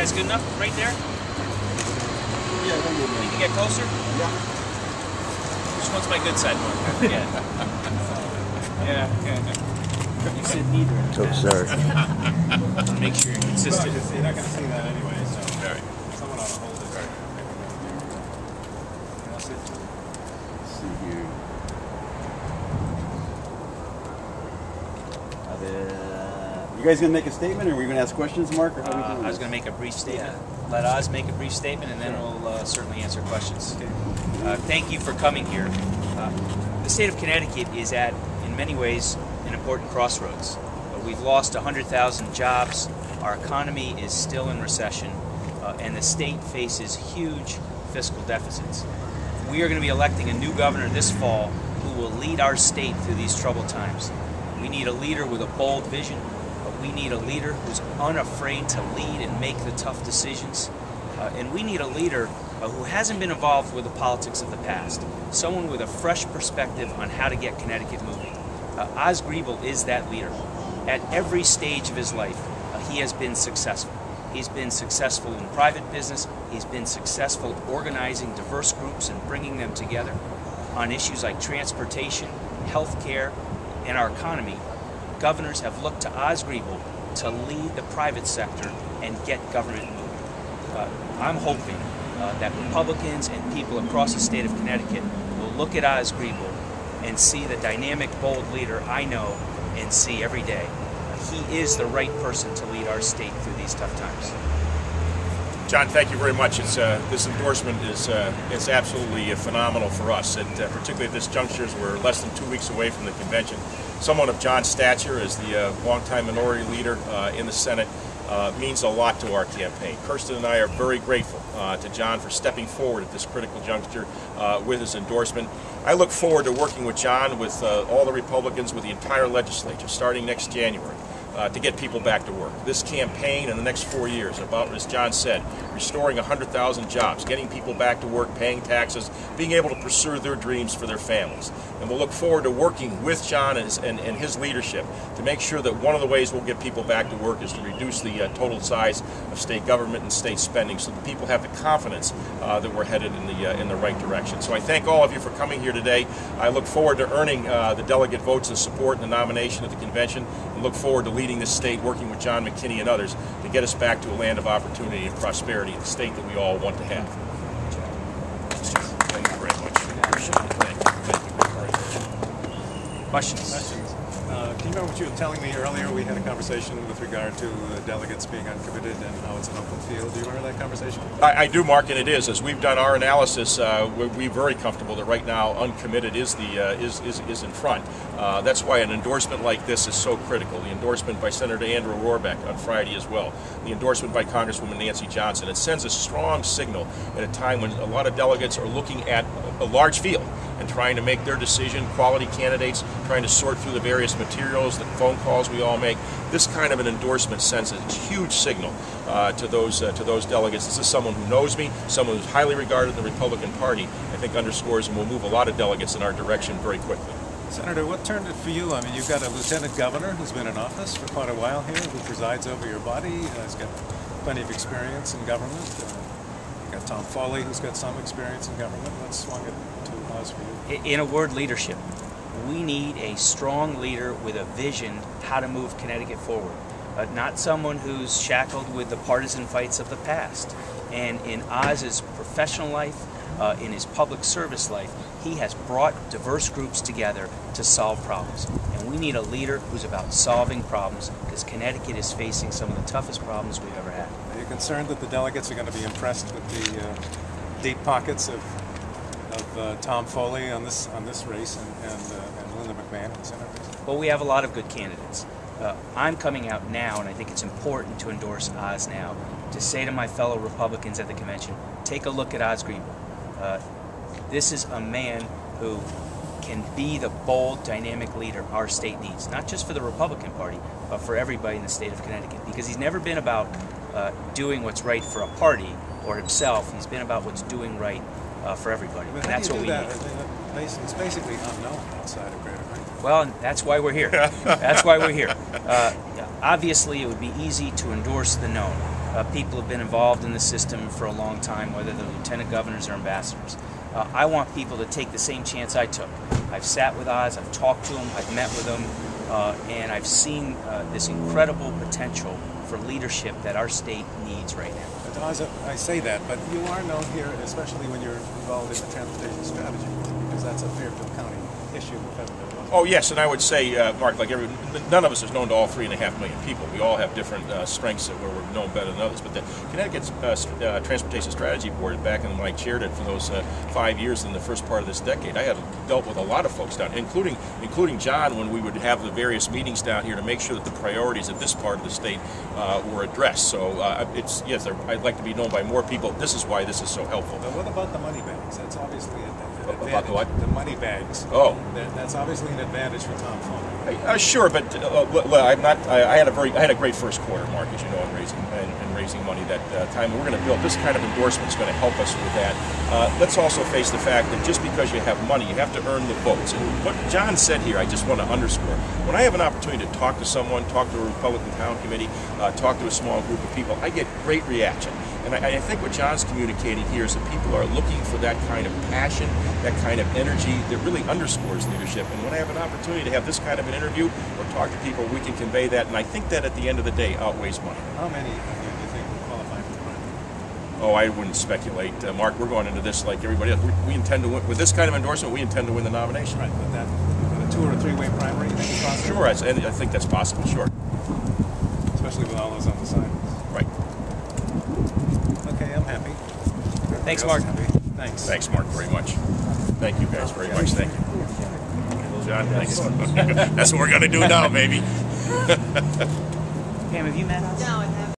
guys good enough? Right there? Yeah, don't move. Need to get closer? Yeah. Which one's my good side one? I forget. Yeah. You said neither. Oh, sorry. Make sure you're consistent. You're not going to see that anyway, so Right. someone ought to hold it. Right. Let's see here. You guys gonna make a statement, or are we gonna ask questions, Mark? Or how we doing I was going to make a brief statement. Let Oz make a brief statement, and then we'll certainly answer questions. Thank you for coming here. The state of Connecticut is at, in many ways, an important crossroads. We've lost 100,000 jobs. Our economy is still in recession, and the state faces huge fiscal deficits. We are going to be electing a new governor this fall who will lead our state through these troubled times. We need a leader with a bold vision. We need a leader who's unafraid to lead and make the tough decisions. And we need a leader who hasn't been involved with the politics of the past. Someone with a fresh perspective on how to get Connecticut moving. Oz Griebel is that leader. At every stage of his life, he has been successful. He's been successful in private business. He's been successful organizing diverse groups and bringing them together on issues like transportation, healthcare, and our economy. Governors have looked to Oz Griebel to lead the private sector and get government moving. I'm hoping that Republicans and people across the state of Connecticut will look at Oz Griebel and see the dynamic, bold leader I know and see every day. He is the right person to lead our state through these tough times. John, thank you very much. This endorsement is absolutely phenomenal for us, and particularly at this juncture as we're less than 2 weeks away from the convention. Someone of John's stature as the longtime minority leader in the Senate means a lot to our campaign. Kirsten and I are very grateful to John for stepping forward at this critical juncture with his endorsement. I look forward to working with John, with all the Republicans, with the entire legislature, starting next January, to get people back to work. This campaign in the next 4 years, about, as John said, restoring 100,000 jobs, getting people back to work, paying taxes, being able to pursue their dreams for their families. And we'll look forward to working with John and his leadership to make sure that one of the ways we'll get people back to work is to reduce the total size of state government and state spending, so that people have the confidence that we're headed in the right direction. So I thank all of you for coming here today. I look forward to earning the delegate votes and support in the nomination at the convention, and look forward to leading this state, working with John McKinney and others to get us back to a land of opportunity and prosperity, the state that we all want to have. Thank you very much. Thank you very much. Questions? Can you remember what you were telling me earlier? We had a conversation with regard to delegates being uncommitted and how it's an open field. Do you remember that conversation? I do, Mark, and it is. As we've done our analysis, we're very comfortable that right now uncommitted is in front. That's why an endorsement like this is so critical. The endorsement by Senator Andrew Rohrbeck on Friday as well. The endorsement by Congresswoman Nancy Johnson. It sends a strong signal at a time when a lot of delegates are looking at a large field and trying to make their decision, quality candidates, trying to sort through the various materials, the phone calls we all make. This kind of an endorsement sends a huge signal to those delegates. This is someone who knows me, someone who's highly regarded in the Republican Party. I think underscores and will move a lot of delegates in our direction very quickly. Senator, what turned it for you? I mean, you've got a lieutenant governor who's been in office for quite a while here, who presides over your body, has got plenty of experience in government. You've got Tom Foley, who's got some experience in government. What swung it to Oz for you? In a word, leadership. We need a strong leader with a vision how to move Connecticut forward. Not someone who's shackled with the partisan fights of the past. And in Oz's professional life, in his public service life, he has brought diverse groups together to solve problems. And we need a leader who's about solving problems, because Connecticut is facing some of the toughest problems we've ever had. Are you concerned that the delegates are going to be impressed with the deep pockets of Tom Foley on this race and Linda McMahon in the Senate race? Well, we have a lot of good candidates. I'm coming out now, and I think it's important to endorse Oz now, to say to my fellow Republicans at the convention, take a look at Oz Griebel. This is a man who can be the bold, dynamic leader our state needs, not just for the Republican Party, but for everybody in the state of Connecticut, because he's never been about doing what's right for a party or himself. He's been about what's doing right for everybody. But and that's what we need. It's basically unknown outside of Greater Connecticut. Well, that's why we're here. That's why we're here. Obviously, it would be easy to endorse the known. people have been involved in the system for a long time, whether they're lieutenant governors or ambassadors. I want people to take the same chance I took. I've sat with Oz, I've talked to him, I've met with him, and I've seen this incredible potential for leadership that our state needs right now. But Oz, I say that, but you are known here, especially when you're involved in the transportation strategy, because that's a Fairfield County issue. Oh yes, and I would say, Mark, like none of us is known to all 3.5 million people. We all have different strengths where we're known better than others. But the Connecticut's Transportation Strategy Board, back when I chaired it for those 5 years in the first part of this decade, I had dealt with a lot of folks down, including John, when we would have the various meetings down here to make sure that the priorities of this part of the state were addressed. So yes, I'd like to be known by more people. This is why this is so helpful. But what about the money bags? That's obviously an advantage. About the what? The money bags. Oh, that's obviously an advantage for Tom Foley. Sure, but I'm not. I had a great first quarter, Mark, as you know, in raising money that time. We're going to build this kind of endorsement is going to help us with that. Let's also face the fact that just because you have money, you have to earn the votes. And what John said here, I just want to underscore. When I have an opportunity to talk to someone, talk to a Republican town committee, talk to a small group of people, I get great reaction. And I think what John's communicating here is that people are looking for that kind of passion, that kind of energy that really underscores leadership. And when I have an opportunity to have this kind of an interview or talk to people, we can convey that. And I think that at the end of the day outweighs money. How many of you do you think will qualify for the primary? Oh, I wouldn't speculate. Mark, we're going into this like everybody else. We intend to win. With this kind of endorsement, we intend to win the nomination. Right, but that with a 2- or 3-way primary, you think it's possible? Sure, I think that's possible, sure. Especially with all those on the side. Right. Okay, I'm happy. Thanks, Mark. Thanks. Thanks, Mark, very much. Thank you guys very much. Thank you. John, thanks. That's what we're going to do now, baby. Pam, have you met us? No, I haven't.